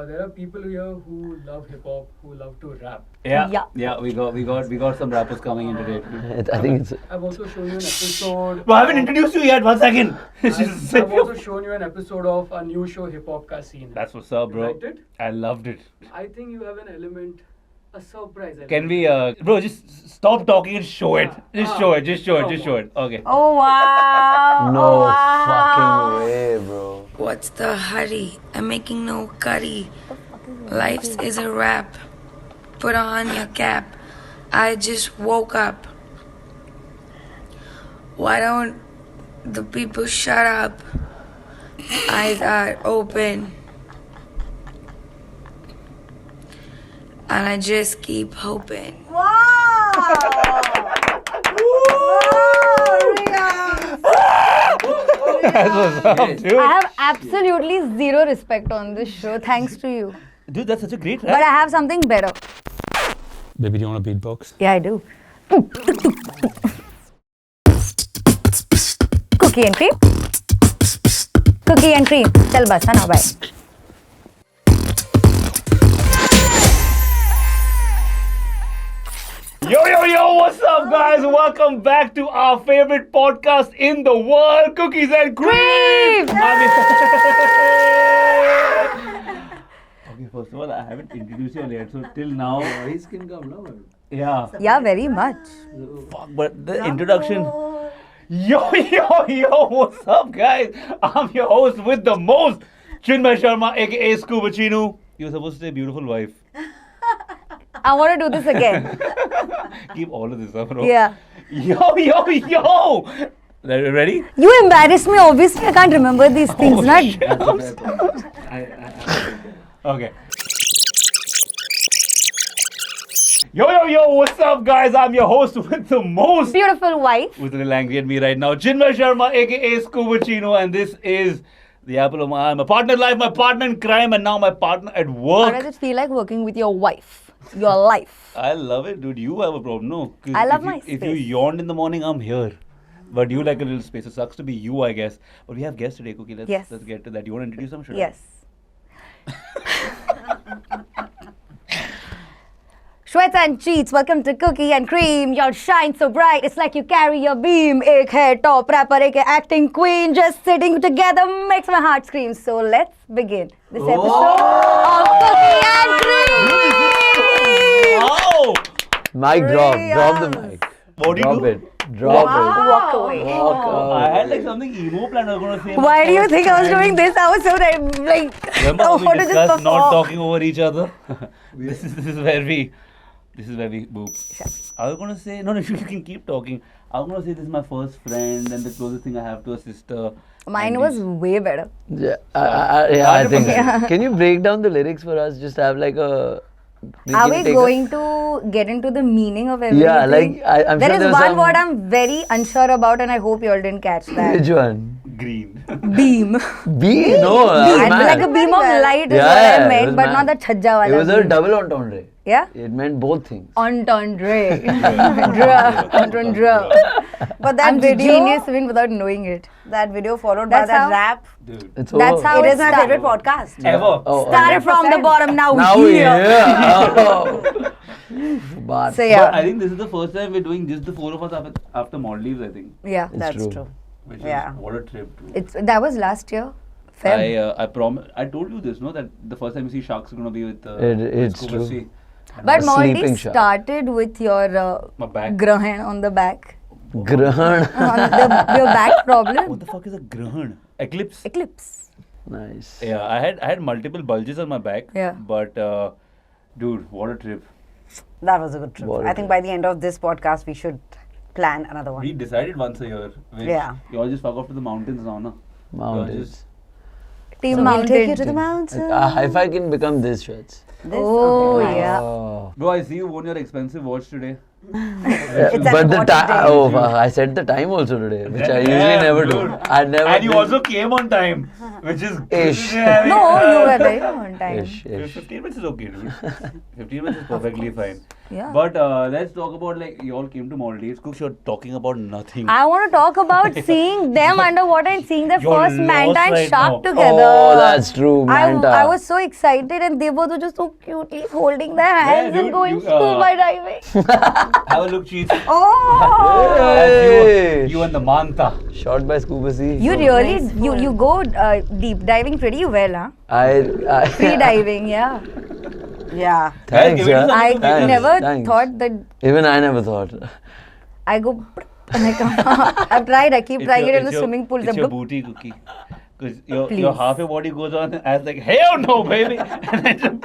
there are people here who love hip hop, who love to rap. Yeah. We got some rappers coming in today. I think it's. I've also shown you an episode. But I haven't introduced you yet. 1 second. I've also shown you an episode of a new show, Hip Hop Ka Scene. That's what's up, You bro. liked it? I loved it. I think you have an element, a surprise element. Can we, bro? Just stop talking and show it. Just show it. Okay. Oh wow! No Oh, wow. fucking way, bro. What's the hurry? I'm making no curry. Life is a rap. Put on your cap. I just woke up. Why don't the people shut up? Eyes are open. And I just keep hoping. Wow! That's what's up, dude. I have absolutely zero respect on this show, thanks to you. Dude, that's such a great But rap. I have something better. Baby, do you want a beatbox? Yeah, I do. Cookie and cream. Cookie and cream. Chal bas, hai na, bye. Yo, what's up, guys? Welcome back to our favorite podcast in the world, Cookies and Cream! Okay, first of all, I haven't introduced you yet, so till now, His can come now. yeah. Yeah, very much. Fuck, but the introduction. Yo, what's up, guys? I'm your host with the most, Chinmaya Sharma, aka Scuba Chinu. You were supposed to say beautiful wife. I want to do this again. Keep all of this up, bro. Yeah. Yo! Ready? You embarrassed me, obviously. I can't remember these things. Oh, Not. shit. Okay. Yo, what's up, guys? I'm your host with the most. Beautiful wife. Who's a little angry at me right now? Chinmaya Sharma, aka Scuba Chino, and this is the apple of my eye. My partner in life, my partner in crime, and now my partner at How work. does it feel like working with your wife? Your life. I love it, dude. You have a problem, no? 'Cause I love if you, my If you space. yawned in the morning, I'm here. But you like a little space. It sucks to be you, I guess. But we have guests today, Cookie. Let's Yes. get to that. You want to introduce them? Should I? Yes. Shweta and Cheats, welcome to Cookie and Cream. Your shine so bright, it's like you carry your beam. Ek hai top rapper, ek hai acting queen. Just sitting together makes my heart scream. So let's begin this episode of Cookie and Cream. Wow! Mic drop. Drop the mic. What do you Drop do? it. Drop it. Walk away. Walk I had away. like something emo planned. I was going to say. Why do you think I was doing this? I was so like, Remember oh, how what we is this discussed not perform? talking over each other? This is where we boop. I was gonna say no, you can keep talking. I was gonna say this is my first friend and the closest thing I have to a sister. Mine And was this- way better. Yeah, I think. 100%. Can you break down the lyrics for us? Just have like a. Are Can we you take going to get into the meaning of everything? Yeah, like, I'm there sure is there's one some- word I'm very unsure about, and I hope you all didn't catch a, that. which one? Green. Beam. B? No, Beam. man. Like a beam of light is Yeah, what yeah, I it meant, was but mad. not the chhajja wala It was a beam. double entendre. Yeah? It meant both things. Entendre. Entendre. But that I'm video, genius even without knowing it. that video followed That's by that how- rap, Dude. It's That's over. how it it is my started. favorite podcast. Ever. Oh, Started from the 100%. bottom, now Now here. yeah. Bad. So But yeah. I think this is the first time we're doing just the four of us after Maldives. I think. Yeah. It's That's true. true. Which Yeah. is what a trip. Dude. That was last year. Feb. I promise. I told you this, no? That the first time you see sharks are gonna be with. It's Scuba true. Sea. But A Maldives sleeping shark. started with your My back. grahan on the back. Grahan. On your back problem. What the fuck is a grahan? Eclipse. Eclipse. Nice. Yeah, I had multiple bulges on my back. Yeah. But dude, what a trip. That was a good trip. What a I think trip. by the end of this podcast, we should plan another one. We decided once a year. Which Yeah. You all just fuck off to the mountains now, no? Mountains. Team So we'll take you to Mountain. the mountains. A hi-fi can become this, Shwets. This, Oh, okay, nice. yeah. Oh. Bro, I see you won your expensive watch today. It's an But the important time, day. oh, I set the time also today, which I usually never do. Dude. I never. And you do. also came on time, which is Ish. Yeah, No, you were very on time. Ish, ish. 15 minutes is okay, dude. 15 minutes is perfectly fine. Yeah. But let's talk about like you all came to Maldives. Cooks, you're talking about nothing. I want to talk about seeing them underwater and seeing their You're first manta lost and right shark now. together. Oh, that's true, Manta. I was so excited and they both were just so cutely holding their hands dude, and going you, scuba diving. Have a look, Cheats. Oh! Hey. You and the Manta. Shot by Scuba C. You really, you go deep diving pretty well, huh? I Free diving, yeah. Yeah. Thanks, Give it yeah. to I Thanks, never thanks. thought that Even I never thought. I go and I come out. I've tried, I keep trying it in the swimming pool. It's your booty, Cookie. Because your half your body goes on as like, hell no, baby. And then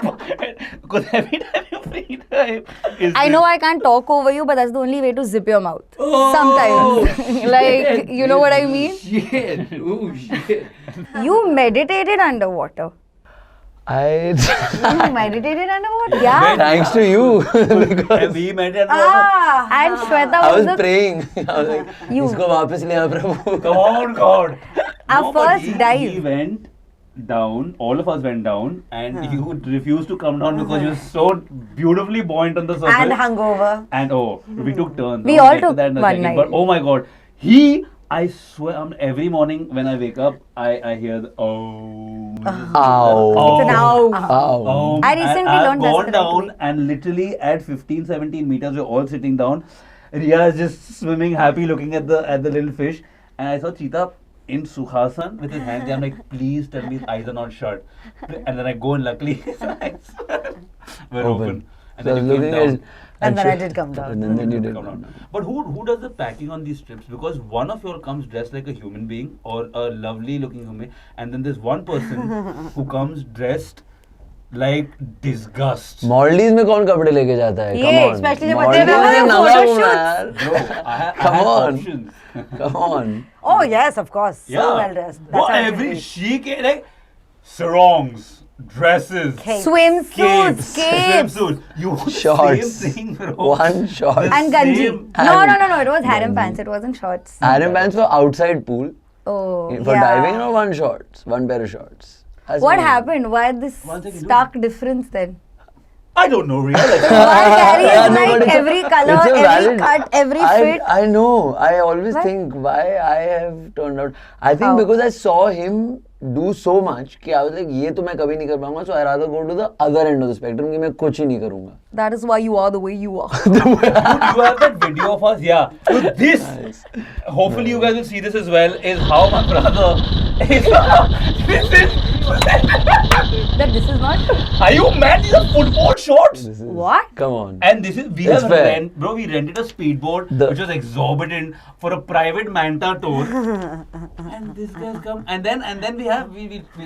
because every time you free dive, I know I can't talk over you, but that's the only way to zip your mouth. Oh, Sometimes. Like, you know what I mean? Shit. Oh, shit. You meditated underwater. I. You meditated underwater? Yeah. Thanks to you. Because And we met at And Shweta I was was the praying. I was like, You- इसको वापस ले आ प्रभु. Come on, God. Our but first he dive. went down, all of us went down, and you refused to come down because you were so beautifully buoyant on the surface. And hungover. And we took turns. We I'll all get to took that in a one second. night. But oh my God, I swear, every morning when I wake up, I hear the oh. Ow. It's an ow. Ow. I recently I've learned that's gone the right down way. and literally at 15, 17 meters, we're all sitting down. Hriya is just swimming happy, looking at the little fish, and I saw Cheetah in Sukhasan with his hands. I'm like, please tell me his eyes are not shut. And then I go and luckily his eyes were open. And So I was then you came looking down. at. And then I did come down. And then you did Come come down. down. But who does the packing on these trips? Because one of you all comes dressed like a human being or a lovely looking human being, and then there's one person who comes dressed like disgust. Maldives में कौन कपड़े लेके जाता है? Yeah, Come on. especially जब Maldives बच्चे में लोग नवा photo घूमना यार. Bro, I Come had on. options. Come on. Oh, yes, of course. Yeah. So well dressed. That's What how it should every be. she came like sarongs, dresses, Capes. Swimsuits, capes. swimsuits. You want the Shorts. same thing, bro. One short. And ganji. Same. No. It was harem Ganji. pants. It wasn't shorts. Harem pants for outside pool. Oh. For Yeah. diving or one shorts. One pair of shorts. That's What me. happened? Why this One second, stark difference then? I don't know, really. Why carry Yeah, is no, but like it's a- every color, it's a every valid- cut, every fit? I know. I always Why? think why I have turned out. I think How? because I saw him do so much कि I was like ये तो मैं कभी नहीं कर पाऊंगा. So I rather go to the other end of the spectrum कि मैं कुछ ही नहीं करूंगा. That is why you are the way you are. Dude, you have that video of us, yeah. So this, hopefully you guys will see this as well, is how my brother is. That this is not. Are you mad? These are football shorts. This is, What? Come on. And this is, we It's have fair. we rented a speedboat The- which was exorbitant for a private manta tour. And this guy's come, and then we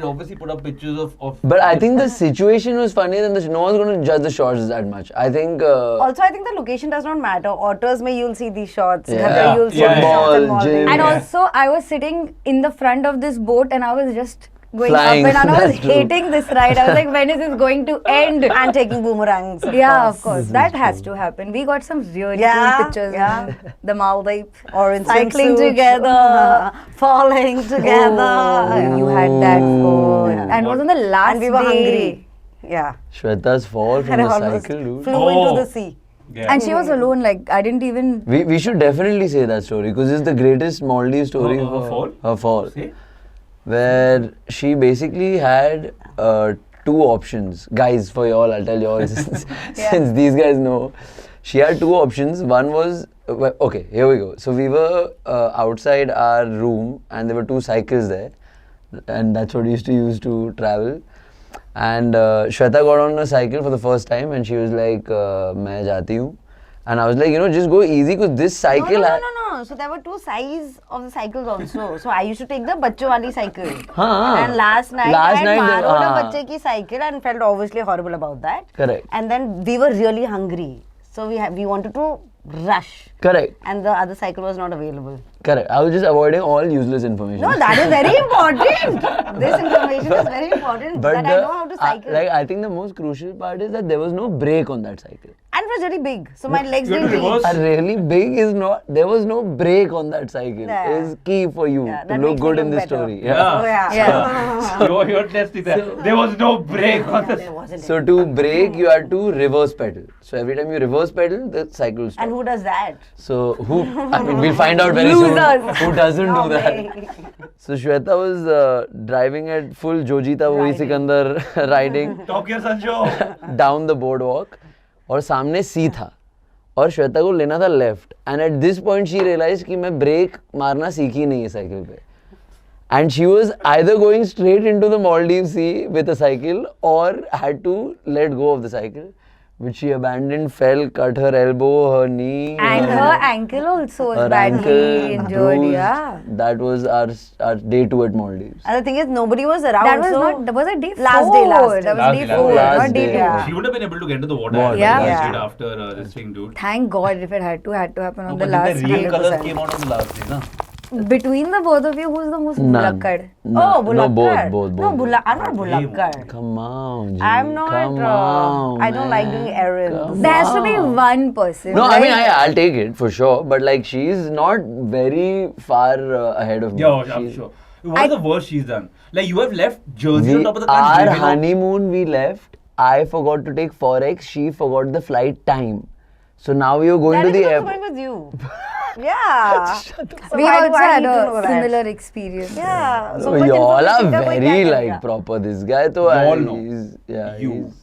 obviously put up pictures of. But I think the situation was funnier than no one's going to judge the shorts that much. I think Also, I think the location does not matter. Otters, may you'll see these shots. Yeah. Ghadar, you'll see Yeah. these shots. Football, And gym. Maldives. And Yeah. also, I was sitting in the front of this boat and I was just going Flying, up and I was that's true. hating this ride. I was like, when is this going to end? And taking boomerangs. Yeah, of course. That has to happen. We got some really Yeah, cool pictures yeah. in the Maldives. Or in Cycling swimsuits. together. Falling together. Oh, you had that food. Yeah. And it was on the last And we were day. hungry. Yeah. Shweta's fall from And the almost cycle, dude. flew Oh. into the sea. Yeah. And she was alone. Like, I didn't even. We should definitely say that story because it's the greatest Maldives story. Her for fall? Her fall. See? Where she basically had two options. Guys, for y'all, I'll tell y'all since these guys know. She had two options. One was, okay, here we go. So we were outside our room and there were two cycles there. And that's what we used to use to travel. And Shweta got on a cycle for the first time and she was like, मैं जाती हूँ. And I was like, just go easy because this cycle No. So there were two sides of the cycles also. So I used to take the bachcho wali cycle. हाँ, And last night Last I night had the- borrowed हाँ. a bachche ki cycle and felt obviously horrible about that. Correct. And then we were really hungry. So we wanted to rush. Correct. And the other cycle was not available. Correct. I was just avoiding all useless information. No, that is very important. This information is very important But that I know how to cycle. I think the most crucial part is that there was no brake on that cycle. And it was really big, so my legs You had to didn't reach. reverse? A really big is not. There was no brake on that cycle. Yeah. Is key for you Yeah, to that look makes me good in look this better. story. Oh yeah. You're testing that. There was no brake on the. There wasn't. So to brake, you had to reverse pedal. So every time you reverse pedal, the cycle stops. And who does that? So who? I mean, we'll find out very soon. Who doesn't No do that? way. So Shweta was driving at full Jojita Wohi Sikandar riding Top Gear Sanjo. down the boardwalk और सामने सी था और श्वेता को लेना था left and at this point she realize कि मैं brake मारना सीखी नहीं है साइकिल पे and she was either going straight into the Maldive sea with a cycle और had to let go of the cycle which she abandoned, fell, cut her elbow, her knee, And her ankle also was her badly ankle injured. bruised. Yeah. That was our day 2 at Maldives. And the thing is, nobody was around. That was so not. That was a day Last four. day, last day. That was Last day day, four, last not day day. two. Yeah. She would have been able to get into the water. Water, Yeah. Last Yeah. day after this thing, dude. Thank God if it had to happen on No, the but last. the real colors 100%. came out on the last day, na? Between the both of you, who's the most None. bulakkad? No, Oh, no, Bulakkar. both. No, I'm not Bulakkar. Come on, G. I'm not. Come on, I don't like man. doing errands. Come There has to be on. one person. No, I right? mean, I'll take it for sure. But like, she's not very far ahead of me. Yeah, I'm She's- sure. What is the worst she's done? Like, you have left Jersey on top of the Our country. honeymoon, we left. I forgot to take Forex. She forgot the flight time. So now we were going That to is the also airport. going with you. Yeah. So We why do also I had need to a know that? similar experience. Yeah. So much y'all are information का कोई क्या very करेगा? like proper. This guy, तो Y'all know. he's, yeah, You. he's.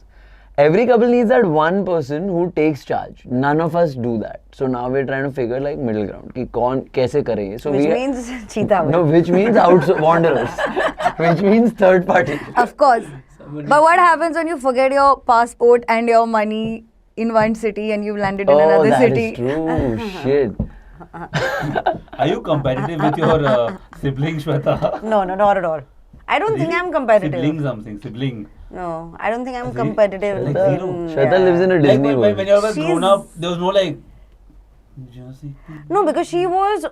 Every couple needs that one person who takes charge. None of us do that. So now we're trying to figure like middle ground. कि कौन कैसे करेंगे? So Which we means cheetah. no, which means wanderers, which means third party. Of course. But what happens when you forget your passport and your money in one city and you've landed in Oh, another that city? is true. Shit. Are you competitive with your sibling, Shweta? No, not at all. I don't think I'm competitive. Sibling something, sibling. No, I don't think I'm competitive. Like Mm, zero. Shweta yeah. lives in a Like Disney when world. you were She's- grown up, there was no like. Jersey. No, because she was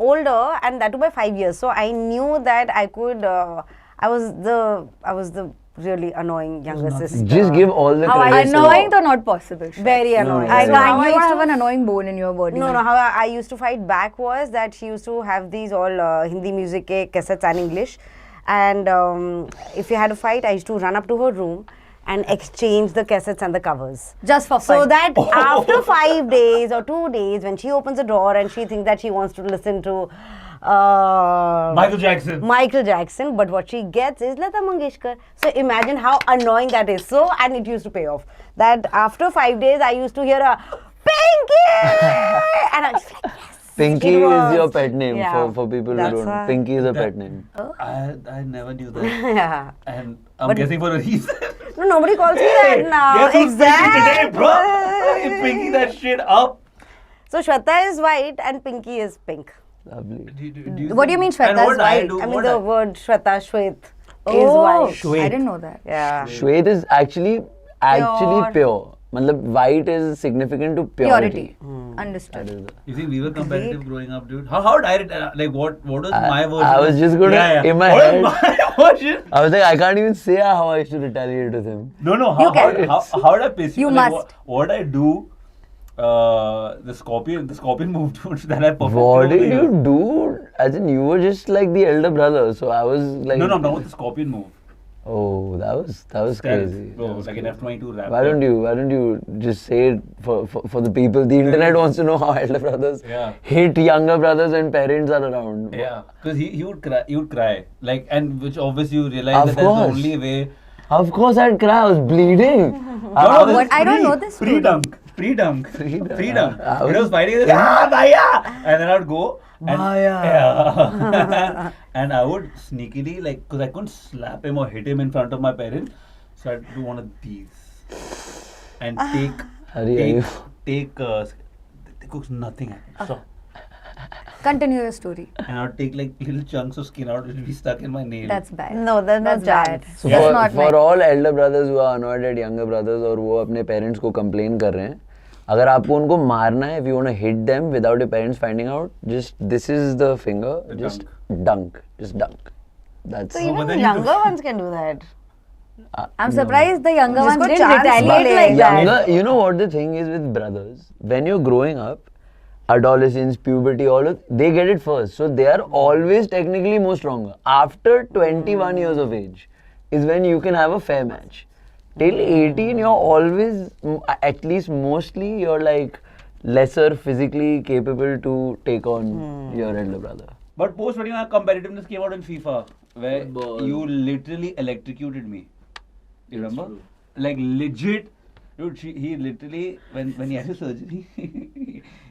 older, and that too by 5 years. So I knew that I could. I was the really annoying younger sister. Just give all the How I credit. to- Annoying though not possible. Very annoying. no, I no. know And how I you used have to- an annoying bone in your body. No, how I used to fight back was that she used to have these all Hindi music ke cassettes and English, and if we had a fight, I used to run up to her room and exchange the cassettes and the covers. Just for So fun. that after 5 days or 2 days, when she opens the door and she thinks that she wants to listen to Michael Jackson. Michael Jackson, but what she gets is Lata Mangeshkar. So imagine how annoying that is. So, and it used to pay off. That after 5 days, I used to hear a Pinky, and I was like, yes. Pinky It is was- your pet name yeah, for people who that's don't. why- Pinky is a pet name. I never knew that. Yeah. And I'm guessing for a reason. No, nobody calls me that now. Guess who's Pinky today, bro? Exactly. Pinky that shit up. So Shweta is white and Pinky is pink. Lovely. What do you mean Shweta And is what I white? do- I mean what the I- word Shweta, Shwet is Oh, white. I didn't know that. Yeah. Shwet is actually pure. Matlab white is significant to purity. Understood. You think we were competitive growing up, dude? How did I like what was my version? I was just gonna in my What head. was my version? I was like, I can't even say how I used to retaliate with him. No, You can. how did I piss you? You Like, must. What I do? The scorpion move dude, that I perfectly What over did here. you do? As in, you were just like the elder brother, so I was like. No, not with the scorpion move. Oh, that was Stealth, crazy. bro, That was like an F-22 rap. Why don't you just say it for the people? The internet wants to know how elder brothers Yeah. hit younger brothers when parents are around. Yeah, because he would cry, like, and which obviously you realize Of that that's the course. only way. Of course, I'd cry. I was bleeding. No, this What? is I don't free- know this Free story. dunk. Freedom. I When I was- was fighting, I was like, Bhaiya! And then I would go. And, yeah. And I would sneakily, like, because I couldn't slap him or hit him in front of my parents. So I'd do one of these. And Hurry, take, they cooks nothing. So, Continue your story. and I would take, like, little chunks of skin out, which would be stuck in my nail. That's bad. No, that's That's not bad. bad. So That's not for nice. all elder brothers who are annoyed at younger brothers और वो अपने parents को complain कर रहे हैं, अगर आपको उनको मारना है, if you want to hit them without your parents finding out, just this is the finger, just dunk. That's. So but even then you younger ones can do that. I'm surprised the younger ones Jisko didn't chance retaliate mile. like that. Younger, you know what the thing is with brothers? When you're growing up, adolescence, puberty, all of they get it first. So they are always technically more stronger. After 21 years of age is when you can have a fair match. Till 18, you're always, at least mostly, you're like lesser physically capable to take on your elder brother. But post 21 competitiveness came out in FIFA, where Football. you literally electrocuted me. You remember? Like legit, dude. He literally when he had his surgery,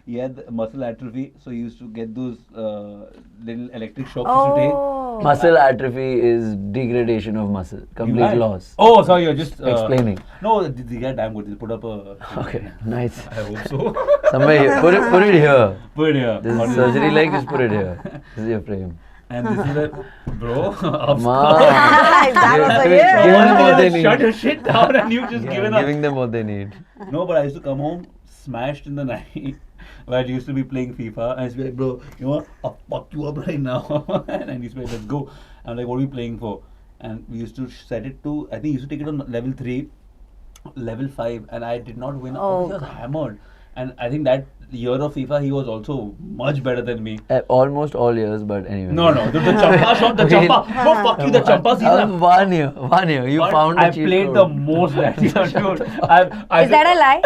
he had muscle atrophy, so he used to get those little electric shocks to take. Oh. Muscle atrophy is degradation of muscle, complete Right. loss. Oh, sorry, you're just Explaining. No, the guy damn good. He'll put up a. Okay, nice. I hope so. Somewhere here. Put it here. Put it here. This is surgery leg, just put it here. This is your frame. And this is a bro. Man. That was Give a yeah. them what they need. Shut your shit down, and you just given up. Giving them what they need. No, but I used to come home smashed in the night. Where I used to be playing FIFA, and I used to be like, bro, you know what? I'll fuck you up right now. And I used to be like, let's go. I'm like, what are we playing for? And we used to set it to, I think we used to take it on level 3, level 5, and I did not win. Oh, I was hammered. And I think that year of FIFA, he was also much better than me. Almost all years, but anyway. No, the Champa shot, the Champa. No, fuck you, the Champa season. 1 year. You But found I a cheat played code. the most that year, dude. Is that a lie?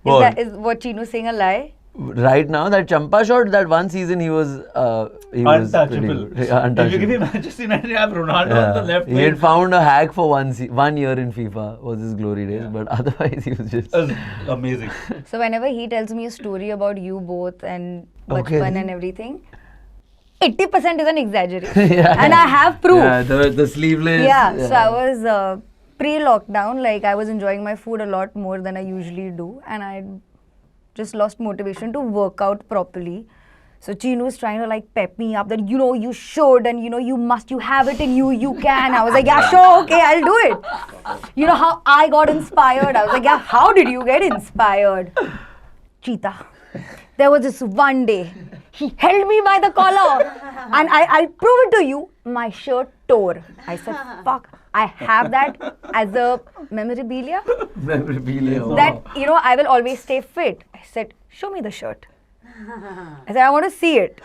What? Is what Chinu saying a lie? Right now, that Champa shot, that one season he was pretty Untouchable. good. Yeah, If you give me untouchable. Manchester United, I have Ronaldo on the left He wing. had found a hack for 1 year in FIFA, was his glory days, but otherwise he was just. It was amazing. So whenever he tells me a story about you both and Okay. bachpan and everything, 80% is an exaggeration. Yeah. And I have proof. Yeah, the sleeveless. Yeah, so I was pre-lockdown, like I was enjoying my food a lot more than I usually do, and I just lost motivation to work out properly. So Chinu was trying to like pep me up that you should, and you must, you have it in you, you can. I was like, yeah, sure, okay, I'll do it. You know how I got inspired? I was like, yeah, how did you get inspired? Cheetah. There was this one day, he held me by the collar, and I'll prove it to you, my shirt tore. I said, fuck, I have that as a memorabilia Memorabilia. that, I will always stay fit. I said, show me the shirt. I said, I want to see it.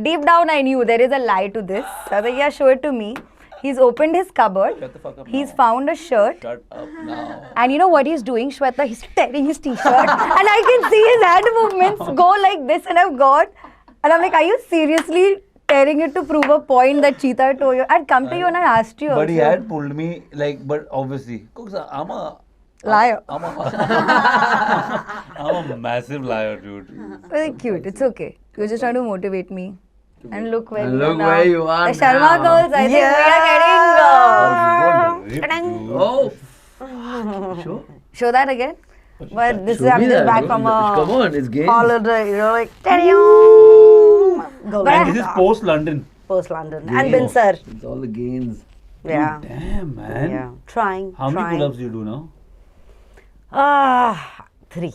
Deep down, I knew there is a lie to this. So I was like, yeah, show it to me. He's opened his cupboard. Shut the fuck up He's now. found a shirt. Shut up now. And you know what he's doing, Shweta? He's tearing his t-shirt. And I can see his hand movements go like this. And I've got... And I'm like, are you seriously tearing it to prove a point that Cheetah told you? I'd come to you and I asked you But he also. had pulled me, like, but obviously, I'm a Liar. I'm a massive liar, dude. Very cute. It's okay. You're just trying to motivate me. And look where And you are look now. where you are The Sharma now. girls, I think we are getting... Oh. Sure. Show that again. But this Show is I'm me just that, back bro. from Come a on, it's games. holiday, like go And this is post London. post London and been sir. It's all the gains. Yeah. Damn, man. Yeah. Trying. How many trying. pull-ups do you do now? 3.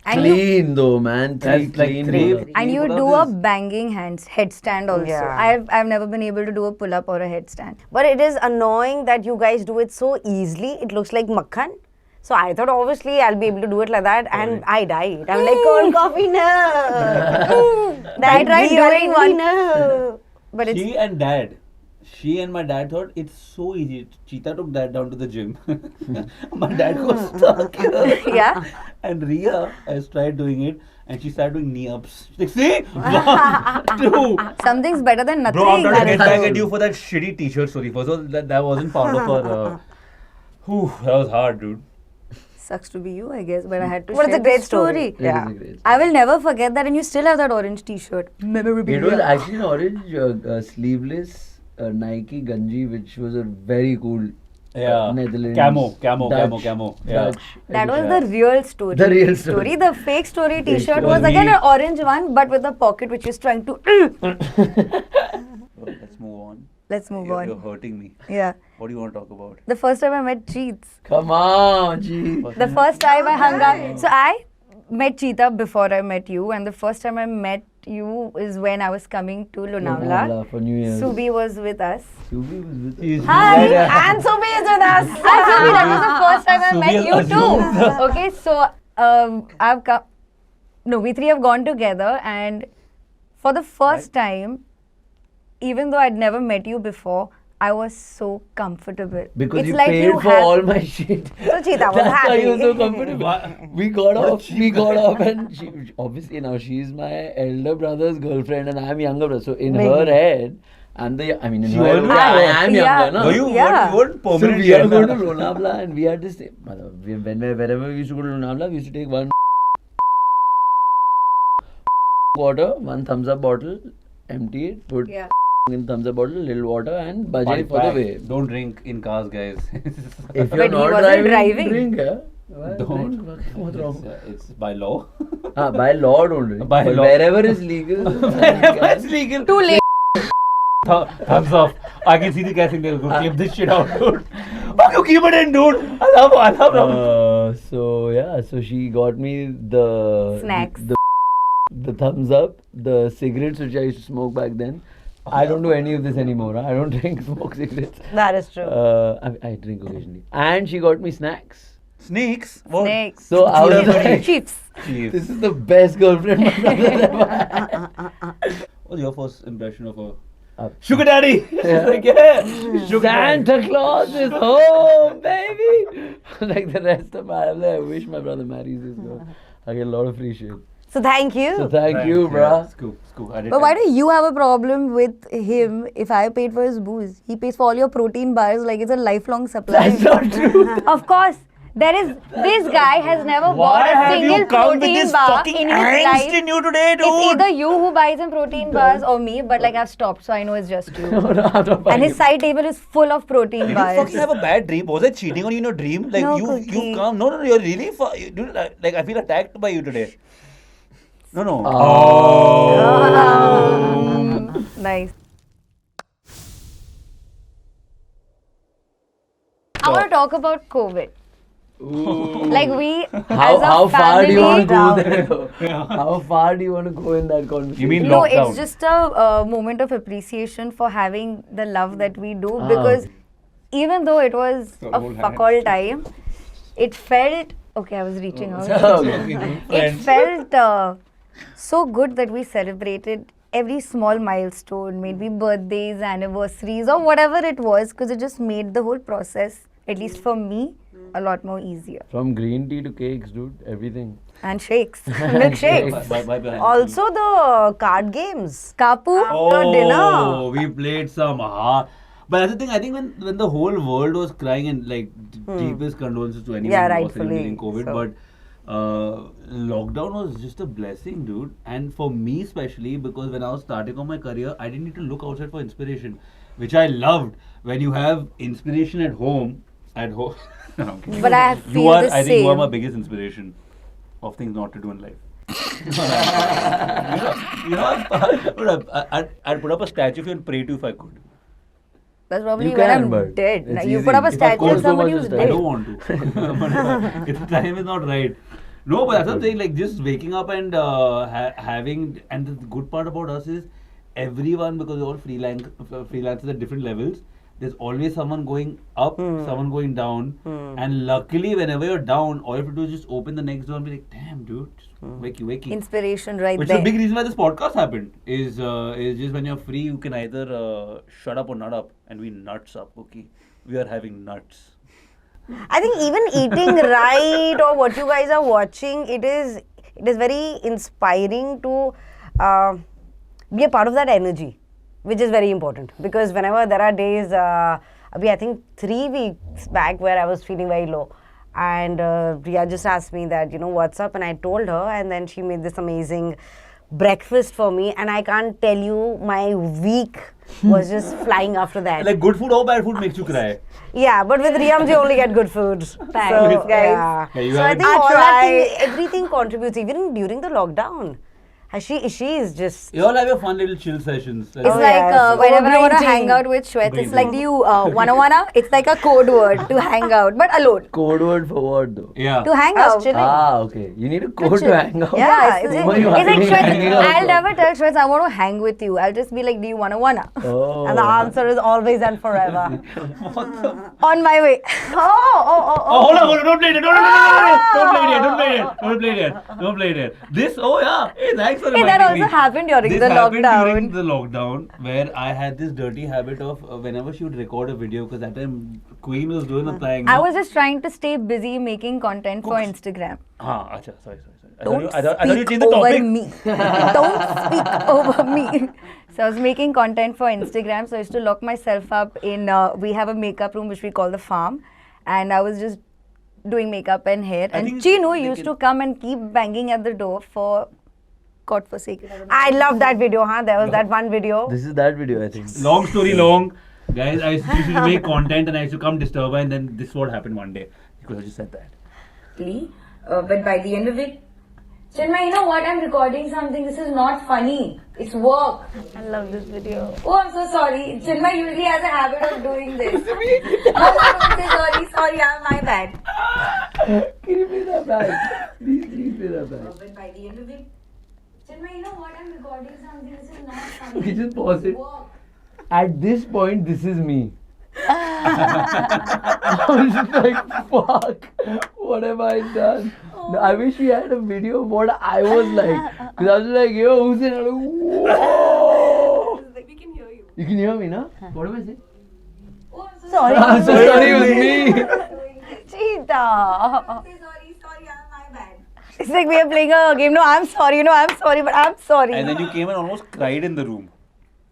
And you, Clean though, man. That's like Clean three. pull-ups. and you do a banging headstand also. Yeah. I've never been able to do a pull-up or a headstand. But it is annoying that you guys do it so easily. It looks like makhan. So I thought obviously I'll be able to do it like that, and I died. I'm like, cold coffee, no. I tried doing one. No. But it's... She and my dad thought it's so easy. Cheetah took dad down to the gym. My dad was stuck here. Yeah. And Hriya has tried doing it, and she started doing knee ups. She's like, see? 1, 2. Something's better than nothing. Bro, I'm trying to that get is back all. at you for that shitty t-shirt story. First of all, that wasn't part of our... that was hard, dude. Sucks to be you, I guess, but I had to But share it's a great the story. It Yeah. is a great I will never forget that, and you still have that orange t-shirt. It Memorabilia. was actually an orange sleeveless Nike Ganji, which was a very cool Netherlands. Camo. Dutch. Yeah. Dutch That was edition. the real story. The real story. The fake story t-shirt story. was again an orange one, but with a pocket which is trying to... Let's move on. Let's move You're on. hurting me. Yeah. What do you want to talk about? The first time I met Cheats. Come on, gee. The first time I hung out. So I met Cheetah before I met you, and the first time I met you is when I was coming to Lonavala. for New Year's. Subi was with us. Subi was with us. Hi, And Subi is with us. and Subi, that was the first time I Subi met you assumed. too. Okay, so I've come. No, we three have gone together, and for the first time, even though I'd never met you before, I was so comfortable. Because it's you like paid you for have, all my shit. So Cheetah was That's why happy. you were so comfortable. We got off, and she, obviously now she's my elder brother's girlfriend, and I'm younger brother. So in her head, in her head, I am Yeah. younger, no? Were you Yeah. weren't So permanent we are here, going na? to Lonavala, and we had this. Wherever we used to go to Lonavala, we used to take one water, one thumbs up bottle, empty it, put in thumbs up bottle, little water, and Fun budget for the fact, way. Don't drink in cars, guys. If But you're he not wasn't driving, driving. drink. Yeah? Why Don't. drink? What's wrong? It's by law. By law, don't drink. By But law. wherever is legal. It's legal. too late. Thumbs off. I can see the casting there. Go clip this shit out, dude. Fuck you, keep it in, dude. I love So she got me the Snacks. the thumbs up, the cigarettes which I used to smoke back then. I don't do any of this anymore. I don't smoke cigarettes. That is true. I drink occasionally. And she got me snacks. Snakes? What? Snakes. So I was like, Chiefs. Chief. this is the best girlfriend my brother ever had. What's your first impression of her? Sugar daddy! Yeah. Like, yeah. Sugar daddy. Santa Claus is home, baby! Like the rest of my life, I wish my brother marries this girl. I get a lot of free shit. So thank you. So thank you, bruh. Scoop. But why do you have a problem with him if I paid for his booze? He pays for all your protein bars like it's a lifelong supply. That's not true. Of course. This guy has never bought a single protein bar in his life. you today, It's either you who buys him protein bars or me, but like I've stopped, so I know it's just you. And his side table is full of protein Did you bars. fucking have a bad dream? Was I cheating on you in your dream? Like No, you Kukki. come. No, you're really dude, like I feel attacked by you today. No. Nice. I want to talk about COVID. Like we, as a How far do you want to family- go there? How far do you want to go in that conversation? You mean No, lockdown? it's just a moment of appreciation for having the love that we do because even though it was a fuck all time, it felt okay. I was reaching out. It felt so good that we celebrated every small milestone, maybe birthdays, anniversaries, or whatever it was, because it just made the whole process, at least for me, a lot more easier. From green tea to cakes, dude, everything. And shakes, milkshakes. Bye. Also the card games. Kapu. After dinner. We played some hard. But that's the thing, I think when the whole world was crying and like deepest condolences to anyone Yeah, who was rightfully during COVID, so. but lockdown was just a blessing, dude. And for me especially, because when I was starting on my career, I didn't need to look outside for inspiration, which I loved. When you have inspiration at home. No, I'm kidding. But I feel I the think you are same. my biggest inspiration of things not to do in life. I'd put up a statue of you and pray to if I could. That's probably You when can, I'm but dead. it's You easy. put up a If I statue could of so somebody much who's is I dead. don't want to. If the time is not right. No, but that's the thing. Like just waking up and having, and the good part about us is everyone, because we're all freelancers at different levels. There's always someone going up, someone going down, and luckily, whenever you're down, all you have to do is just open the next door and be like, "Damn, dude, wakey." Inspiration right Which there. is a big reason why this podcast happened. Is just when you're free, you can either shut up or nut up, and we nuts up. Okay, we are having nuts. I think even eating right or what you guys are watching, it is very inspiring to be a part of that energy, which is very important. Because whenever there are days, I think 3 weeks back where I was feeling very low, and Hriya just asked me that, what's up, and I told her, and then she made this amazing breakfast for me, and I can't tell you, my week was just flying after that. Like good food or bad food makes you cry. Yeah, but with Riyam, you only get good food. Thanks, So, guys. yeah. Yeah, you So I have think it. all that thing, everything contributes, even during the lockdown. She is just. You all have your fun little chill sessions. It's Oh, like yes. whenever I want to Overbrain hang thing. out with Shweta, Brain it's like, thing. do you wanna? It's like a code word to hang out, but alone. Code word for what though? Yeah. To hang Us out. chilling. Ah, okay. You need a code to chill. hang out. Yeah, it's, it's- Who are you it's like hanging Shweta. out I'll with? never tell Shweta I want to hang with you. I'll just be like, do you wanna? Oh. And the answer is always and forever. On my way. Oh, hold on, don't play it, don't play it. This, hey, thanks for Hey, that reminding also me. happened during This the happened lockdown. during the lockdown, where I had this dirty habit of whenever she would record a video, because that time Queen was doing a thing. I was just trying to stay busy making content for Instagram. Acha, sorry. Don't I thought you speak changed the over topic. me. Don't speak over me. So I was making content for Instagram. So I used to lock myself up in. We have a makeup room which we call the farm, and I was just doing makeup and hair. I And think Chinu they used can- to come and keep banging at the door for God forsaken. I love that video, huh? There was that one video. This is that video, I think. Long story long, guys. I used to make content and I used to come disturb her, and then this is what happened one day because I just said that. But by the end of it, Chinmay, you know what? I'm recording something. This is not funny. It's work. I love this video. Oh, I'm so sorry. Chinmay usually has a habit of doing this. Don't say sorry, my bad. Can you play that back? Please play that back. But by the end of it, Chinmay, you know what? I'm recording something. This is not funny. Okay, just pause it. Work. At this point, this is me. I was just like, fuck, what have I done? I wish we had a video of what I was like. Because I was like, yo, who's it? I'm like, whoa. We can hear you. You can hear me, no? What am I saying? Oh, I'm so Sorry. I'm so sorry, it was me. Cheetah. sorry, my bad. It's like we are playing a game. No, I'm sorry. But I'm sorry. And then you came and almost cried in the room.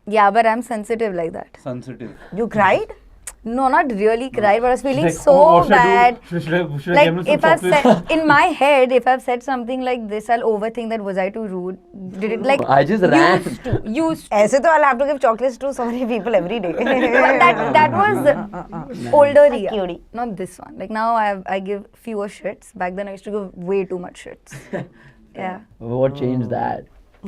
Yeah, but I'm sensitive like that. Sensitive. You cried? No, not really cried, but I was feeling Like, so what should I do? bad. Should I give Like him some if I've chocolate? said in my head, if I've said something like this, I'll overthink that was I too rude? Did it like I just ran. used to. ऐसे तो I'll have to give chocolates to so many people every day. But that was older Hriya, Cutie. not this one. Like now I give fewer shits. Back then I used to give way too much shits. Yeah, What changed that?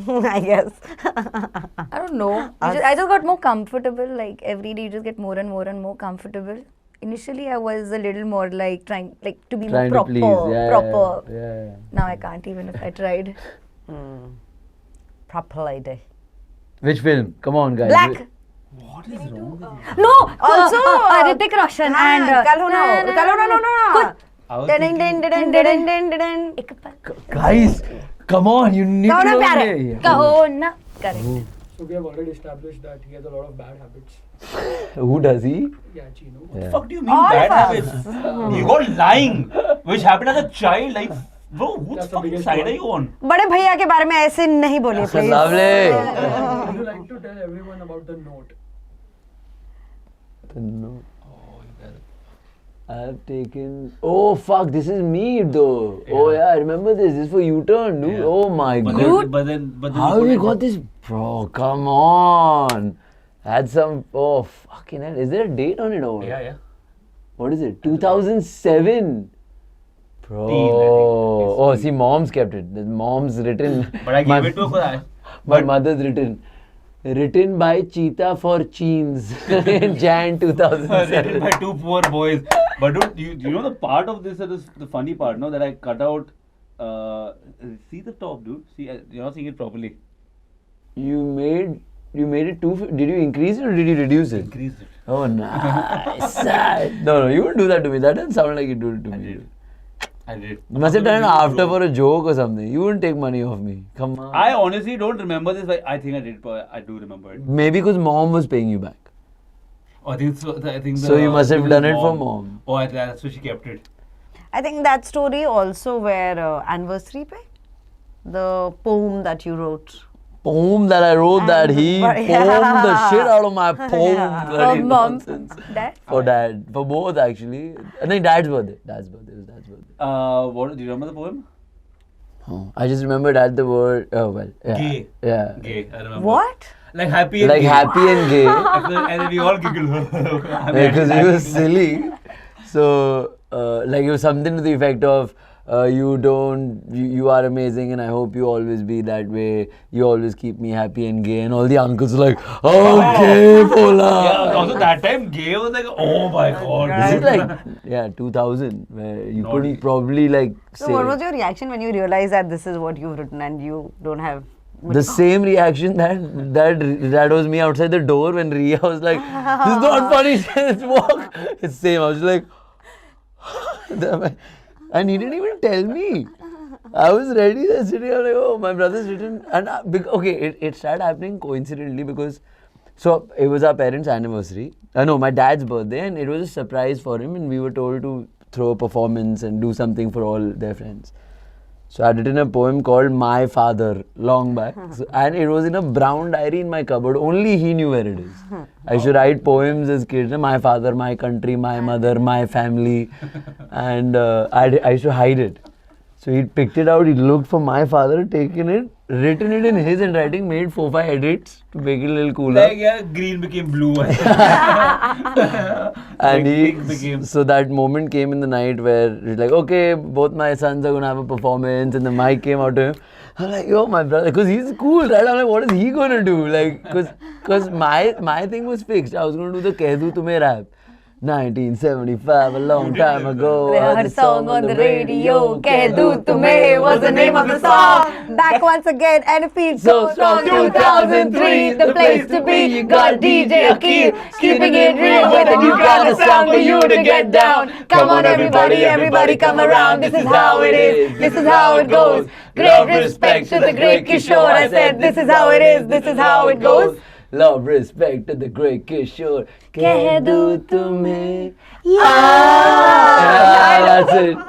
I guess. I don't know. I just got more comfortable. Like every day, you just get more and more comfortable. Initially, I was a little more like trying to be Trying more to proper. please. Yeah, proper. Yeah. Now I can't even if I tried. Proper lady. Which film? Come on, guys. Black. What is wrong with you? No, Also, Hrithik Roshan and Kal ho no. I was Dun thinking- dun dun dun dun dun. ek pal Guys, come on, you need Kaho to na know pyare? me. kaho na. Correct. So we have already established that he has a lot of bad habits. Who does he? Yeah, Chinu. What the fuck do you mean All bad of us. habits? You got lying, which happened as a child. Like, bro, whose That's the fucking biggest side one. are you on? बड़े भैया के बारे में ऐसे नहीं बोलिए please. Lovely. Would you like to tell everyone about the note? No. I've taken. Oh fuck! This is me though. Oh yeah, I remember this. This is for U-turn, dude. Yeah. Oh my But god. then, but then How put have you it- got this, bro? Come on. Had some. Oh fucking hell! Is there a date on it or what? Yeah. What is it? 2007. Bro. Teen, I think. Oh, see, mom's kept it. The mom's written. But I gave it to her for that. My mother's written. Written by Cheetah for Cheens in Jan 2007. Written by two poor boys. But dude, you know the part of this that is the funny part, no? That I cut out. See the top, dude. See, you're not seeing it properly. You made it too. Did you increase it or did you reduce it? Increase it. Oh, nice. No, you wouldn't do that to me. That doesn't sound like you do it to me. I did. You must have done it after for a joke or something. You wouldn't take money off me. Come on. I honestly don't remember this, but I think I did. But I do remember it. Maybe because mom was paying you back. Oh, I think so. I think So you must have was done it for mom. Oh, that's why she kept it. I think that story also where anniversary pe, the poem that you wrote. Poem that I wrote that he Yeah. poemed the shit out of my poem. Bloody For mom. nonsense. Dad? For dad. For both actually. I think dad's birthday. Dad's birthday. It was dad's birthday. What do you remember the poem? Oh, I just remembered at the word. Oh well. Yeah. Gay. Yeah. Gay. I remember. What? Like happy. And Like gay. happy and gay. And then we all giggle. Because it was silly. So, like it was something to the effect of, you are amazing and I hope you always be that way. You always keep me happy and gay. And all the uncles are like, okay, Bola. Yeah, also that time gay was like, oh my god. This is like, 2000, where you couldn't probably like So say. what was your reaction when you realized that this is what you've written and you don't have... The same reaction that was me outside the door when Hriya was like, this is not funny, let's walk. It's same. I was like, and he didn't even tell me. I was ready, sitting, I'm like, oh, my brother's written. And it started happening coincidentally because, so it was our parents' anniversary. No, my dad's birthday, and it was a surprise for him, and we were told to throw a performance and do something for all their friends. So I had written a poem called My Father, long back. And it was in a brown diary in my cupboard. Only he knew where it is. I used to write poems as kids. My father, my country, my mother, my family. And I used to hide it. So he picked it out, he looked for My Father, taken it, written it in his handwriting, made 4-5 edits to make it a little cooler. Like, yeah, green became blue. And so that moment came in the night where it's like, okay, both my sons are going to have a performance, and the mic came out to him. I'm like, yo, my brother, because he's cool, right? I'm like, what is he going to do? Like, because my thing was fixed. I was going to do the Keh Du Tumhe rap. 1975, a long time ago. They heard a song on the radio. Keh Du Tumhe was the name of the song. Back once again, and it feels so strong. 2003, the place to be. You got DJ Akeem, keeping it real with a new kind of sound for you to get down. Come on, everybody, come around. This is how it is. This is how it goes. Great respect to the great Kishore. I said, this is how it is. This is how it goes. Love, respect to the great Kishore. Keh Du Tumhe.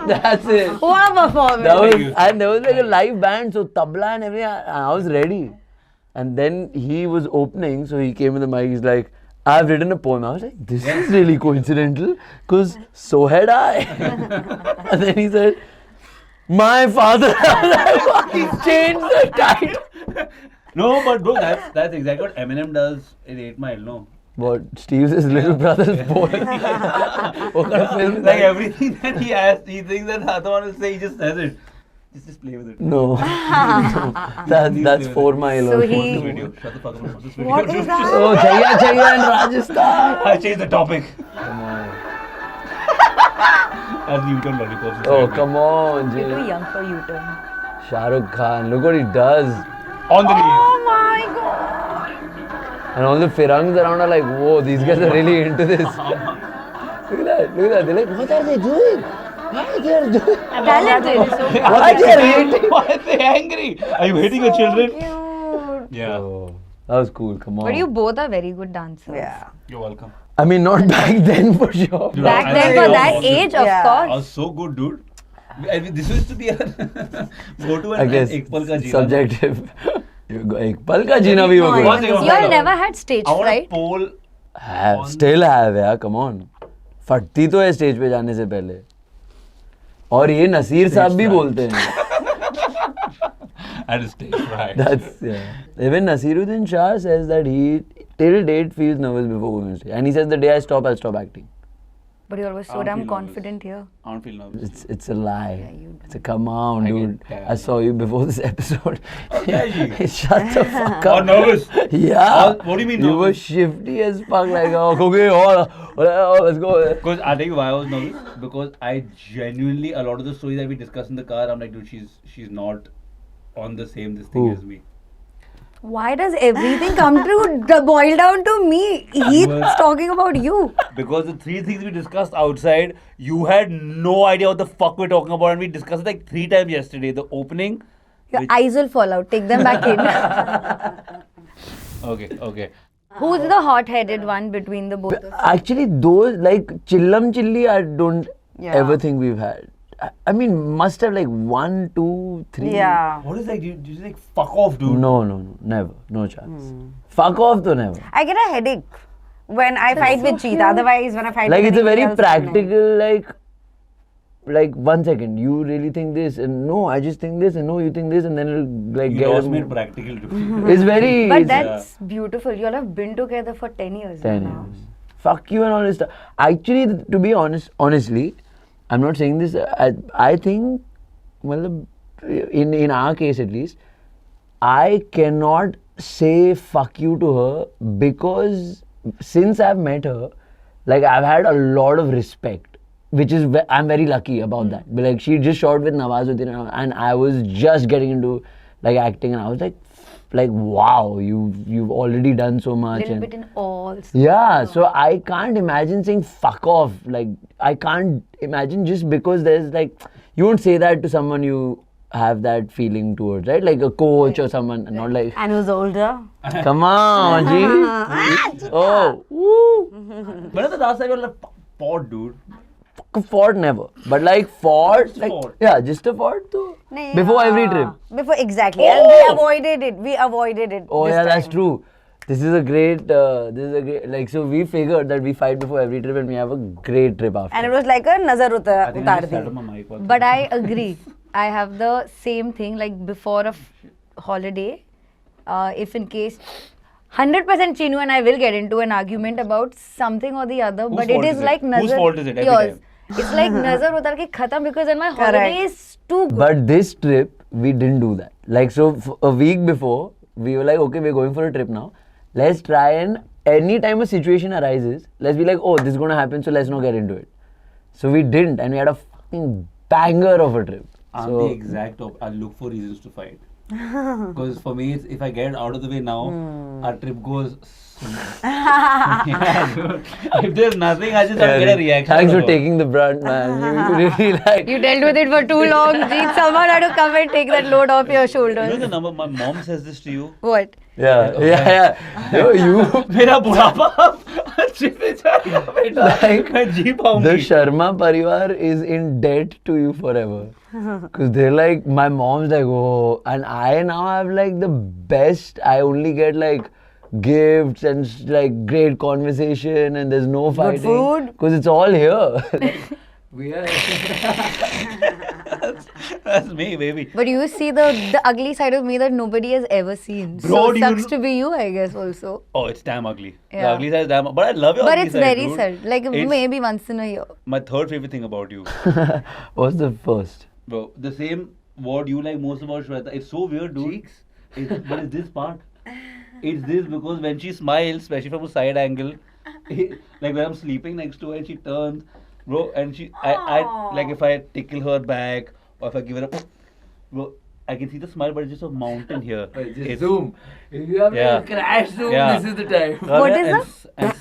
That's it. What a performance. There was like a live band, so tabla and everything. I was ready. And then he was opening, so he came with the mic. He's like, I've written a poem. I was like, this is really coincidental, because so had I. And then he said, My Father. He changed the title. No, but bro, that's exactly what MnM does in 8 Mile, no? What? Steve's his little brother's poem. What kind of film is Like that? everything that he asks, he thinks that Hathawan will say, he just says it. Just play with it. No. That's 4 Mile. So or he- This video. Shut the fuck up. This video. What is that? Oh, Chaya in Rajasthan. I changed the topic. Come on. As U-turn lollipops. Oh, come on, You're Jay. too young for U-turn. Shah Rukh Khan, look what he does. On the knees. Oh my god. And all the Firangs around are like, whoa, these guys are really into this. Look at that. They're like, what are they doing? Why are they doing? Talented. Why are they hating? Why are they angry? Are you hating your children? Cute. Yeah. Oh, that was cool, come on. But you both are very good dancers. Yeah. You're welcome. I mean, not back then for sure. Dude, Back I- then, I- for that awesome. age, of Yeah. I was course. so good, dude. I mean, this used to be a go-to I and guess Ek Pal Ka Jeena. subjective. Ek pal ka jeena bhi ho One gaya. second, one You all second. never had stage I want a fright? poll. Still have यार, come on. फटती तो है stage पे जाने से पहले. और ये नसीर साहब भी बोलते हैं. At a stage, right? That's even Nasiruddin Shah says that he till date feels nervous before going on stage, and he says the day I stop, I'll stop acting. But you're always I so don't damn feel confident here. I don't feel nervous. It's a lie. you It's a come on, I dude. get tired. I saw you before this episode. Tyagi. Shut the fuck Oh, up. nervous? Yeah. What do you mean You were nervous? shifty as fuck, like, oh, okay, let's go. Because I tell you why I was nervous. Because I genuinely, a lot of the stories that we discuss in the car, I'm like, dude, she's not on the same this thing Who? as me. Why does everything come to boil down to me? He's talking about you. Because the 3 things we discussed outside, you had no idea what the fuck we're talking about, and we discussed it like 3 times yesterday. The opening. Your eyes will fall out. Take them back in. Okay. Who's the hot-headed one between the both of you? Actually, those, like, Chillam Chilli, I don't Yeah. ever think we've had. I mean, must have like 1, 2, 3. Yeah. What is like? You just like fuck off, dude. No, never. No chance. Fuck off, though, never. I get a headache when I fight with Cheetah. Otherwise, when I fight Like, with it's a anybody very else, practical, like 1 second, you really think this, and no, I just think this, and no, you think this, and then it'll like You get. lost me at practical, dude. It's very. But it's that's beautiful. You all have been together for 10 years 10 now. years. Fuck you and all this stuff. Actually, to be honest, honestly, I'm not saying this. I think matlab, in our case at least, I cannot say fuck you to her because since I've met her, like I've had a lot of respect, which is I'm very lucky about that. But like she just shot with Nawazuddin and I was just getting into like acting and I was like wow, you've already done so much. Little and bit in all. yeah, so I can't imagine saying fuck off. Like I can't imagine just because there's like you won't say that to someone you have that feeling towards, right? Like a coach or someone, not like And who's older? come on, G. Oh, woo. When was the last time you were like pod, dude? Fort never, but like fort, like fort. yeah, just a fort though. Nahi, Before every trip. Before, exactly. And we avoided it. We avoided it. Oh this yeah, that's time. true. This is a great, like so we figured that we fight before every trip and we have a great trip after. And it was like a nazar I think I utar just sat di. on my mic. once. But I agree. I have the same thing like before a holiday. If in case 100% Chinu and I will get into an argument about something or the other, Whose but it fault is is it? like Whose nazar. fault is it every Yours. time? It's like nazar utar ke khatam because then my holiday is too good. But this trip, we didn't do that. Like, so a week before, we were like, okay, we're going for a trip now. Let's try and anytime a situation arises, let's be like, oh, this is going to happen, so let's not get into it. So we didn't, and we had a fucking banger of a trip. I'm So, the exact I look for reasons to fight. Because for me, it's, if I get out of the way now, our trip goes. Yeah, dude. If there's nothing, I just have to get a reaction. thanks out for of her. taking the brunt, man. You really like. You dealt with it for too long. Jeet, someone had to come and take that load off your You know shoulders. the number, my mom says this to you. What? Yeah. Yo, you. मेरा बुढ़ापा अच्छे से जाएगा बेटा Like, मैं जी The पाऊंगी Sharma Parivar is in debt to you forever. Because they're like, my mom's like, oh, and I now have like the best. I only get like gifts and like great conversation, and there's no fighting. food. Because it's all here. We are. that's me baby But you see the ugly side of me that nobody has ever seen. Bro, So do it you sucks know- to be you, I guess, also. oh it's damn ugly the Yeah. ugly side is damn but I love your But ugly it's side, very dude. sad. Like It's maybe once in a year. my third favorite thing about you What's the first? bro the same what you like most about Shweta it's so weird dude Cheeks. but it's this part it's this because when she smiles especially from a side angle like when I'm sleeping next to her and she turns bro and I like if I tickle her back or if I give her a bro I can see the smile but it's just a mountain here Just It's- zoom. If you have Yeah. a crash zoom, Yeah. this is the time. What is and, that?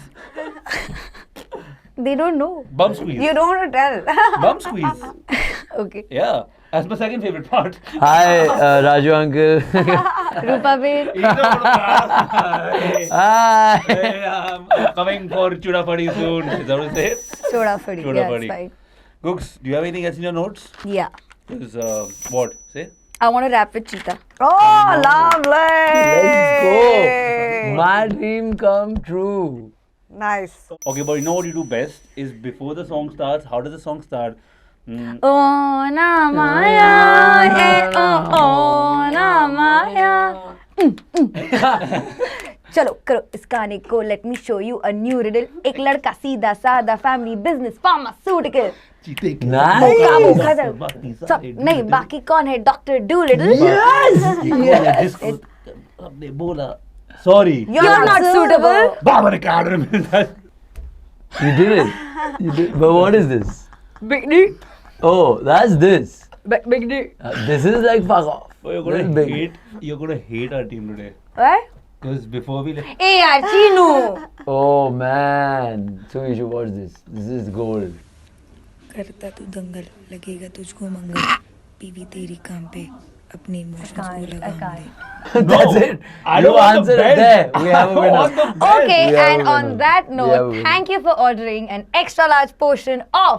They don't know. Bum squeeze. You don't want to tell. Bum squeeze. Okay. Yeah. That's my second favorite part. Hi, Raju uncle. Rupa Babe. Hey, Hi. I'm coming for Chuda Fadi soon. Is that what you say? Soda Fadi. Soda Yeah, Fadi. it's fine. Gooks, do you have anything else in your notes? Yeah. Is what? Say? I want to rap with Cheetah. Oh, lovely. Let's go. My dream come true. Nice. Okay, but you know what you do best is before the song starts. How does the song start? Oh na Maya, oh na Maya. चलो करो इस गाने को let me show you a new riddle. एक लड़का सीधा साधा family business pharmaceutical. मौका मौका दर सब नहीं बाकी कौन है डॉक्टर डूलिटल. Yes. आपने बोला. Sorry. You're not suitable. Baba ne kaha remember. You did it. You did. But what is this? Big D. Oh, that's this. Big D. This is like fuck off. Oh, you're This is gonna big. hate. You're gonna hate our team today. What? Because before we Hey यार Chinu. Oh man. So you should watch this. This is gold. करता तू दंगल लगेगा तुझको मंगल PV तेरी काम पे अपने emotions को लगाम दे That's it. I You don't want the answered it best. there. We have a I want winner. the best. Okay, We have a and on winner. that We have a note, winner. thank you for ordering an extra large portion of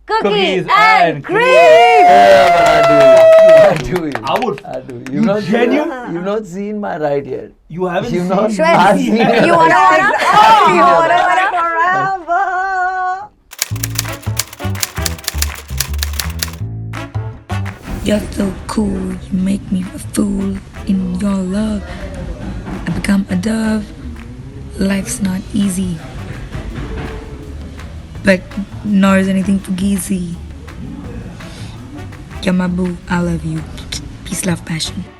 cookies Cookies and and cream. I do it. I would. I do it. You genuine? You've not seen my right yet. You haven't You've seen. not Shweta, seen it. you wanna order? Oh, you Oh, want to wanna- forever. You're so cool, you make me a fool in your love. I become a dove. Life's not easy, but nor is anything too easy. You're my boo. I love you. Peace, love, passion.